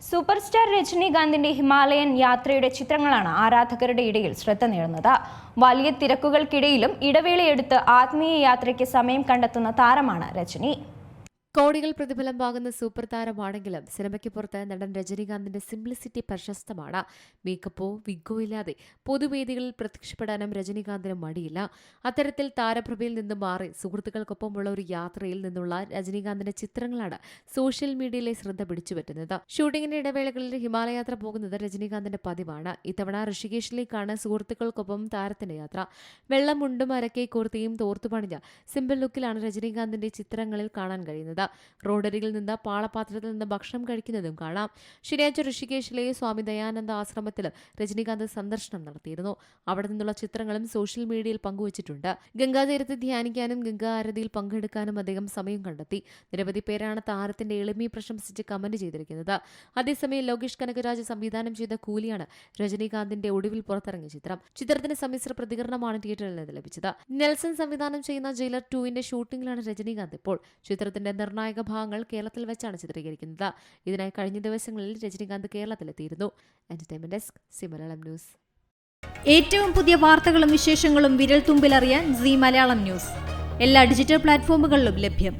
Super star രജനീകാന്തിന്റെ Himalayan യാത്രയുടെ ചിത്രങ്ങളാണ് ആരാധകരുടെ ഇടയിൽ ശ്രദ്ധ നേടുന്നത്. വലിയ തിരക്കുകൾക്കിടയിലും ഇടവേളയെടുത്ത് ആത്മീയ യാത്രയ്ക്ക് സമയം കണ്ടെത്തുന്ന താരമാണ് രജനി. കോടികൾ പ്രതിഫലം വാങ്ങുന്ന സൂപ്പർ താരമാണെങ്കിലും സിനിമയ്ക്ക് പുറത്ത് നടൻ രജനീകാന്തിന്റെ സിംപ്ലിസിറ്റി പ്രശസ്തമാണ്. മേക്കപ്പോ വിഗോ ഇല്ലാതെ പൊതുവേദികളിൽ പ്രത്യക്ഷപ്പെടാനും രജനീകാന്തിന് മടിയില്ല. അത്തരത്തിൽ താരപ്രഭയിൽ നിന്ന് മാറി സുഹൃത്തുക്കൾക്കൊപ്പമുള്ള ഒരു യാത്രയിൽ നിന്നുള്ള രജനീകാന്തിന്റെ ചിത്രങ്ങളാണ് സോഷ്യൽ മീഡിയയിലെ ശ്രദ്ധ പിടിച്ചുപറ്റുന്നത്. ഷൂട്ടിങ്ങിന്റെ ഇടവേളകളിൽ ഹിമാലയ യാത്ര പോകുന്നത് രജനീകാന്തിന്റെ പതിവാണ്. ഇത്തവണ ഋഷികേശിലേക്കാണ് സുഹൃത്തുക്കൾക്കൊപ്പം താരത്തിന്റെ യാത്ര. വെള്ളം മുണ്ടും അരക്കെ കുർത്തിയും തോർത്തുപണിഞ്ഞ സിമ്പിൾ ലുക്കിലാണ് രജനീകാന്തിന്റെ ചിത്രങ്ങളിൽ കാണാൻ കഴിയുന്നത്. റോഡരികിൽ നിന്ന് പാളപാത്രത്തിൽ നിന്ന് ഭക്ഷണം കഴിക്കുന്നതും കാണാം. ശനിയാഴ്ച ഋഷികേശിലെ സ്വാമി ദയാനന്ദ ആശ്രമത്തിൽ രജനീകാന്ത് സന്ദർശനം നടത്തിയിരുന്നു. അവിടെ നിന്നുള്ള ചിത്രങ്ങളും സോഷ്യൽ മീഡിയയിൽ പങ്കുവച്ചിട്ടുണ്ട്. ഗംഗാതീരത്ത് ധ്യാനിക്കാനും ഗംഗാ ആരതിയിൽ പങ്കെടുക്കാനും അദ്ദേഹം സമയം കണ്ടെത്തി. നിരവധി പേരാണ് താരത്തിന്റെ എളിമയെ പ്രശംസിച്ച് കമന്റ് ചെയ്തിരിക്കുന്നത്. അതേസമയം ലോകേഷ് കനകരാജ് സംവിധാനം ചെയ്ത കൂലിയാണ് രജനീകാന്തിന്റെ ഒടുവിൽ പുറത്തിറങ്ങിയ ചിത്രം. ചിത്രത്തിന് സമ്മിശ്ര പ്രതികരണമാണ് തിയേറ്ററിൽ നിന്ന് ലഭിച്ചത്. നെൽസൺ സംവിധാനം ചെയ്യുന്ന ജയിലർ 2 ഷൂട്ടിംഗിലാണ് രജനീകാന്ത് ഇപ്പോൾ. ചിത്രത്തിന്റെ നിർണായക ഭാഗങ്ങൾ കേരളത്തിൽ വെച്ചാണ് ചിത്രീകരിക്കുന്നത്. ഇതിനായി കഴിഞ്ഞ ദിവസങ്ങളിൽ രജനീകാന്ത് കേരളത്തിലെത്തിയിരുന്നു. Entertainment desk, Zee Malayalam news. ഏറ്റവും പുതിയ വാർത്തകളും വിശേഷങ്ങളും വിരൽ തുമ്പിലറിയാൻ സി മലയാളം ന്യൂസ് എല്ലാ ഡിജിറ്റൽ പ്ലാറ്റ്ഫോമുകളിലും ലഭ്യം.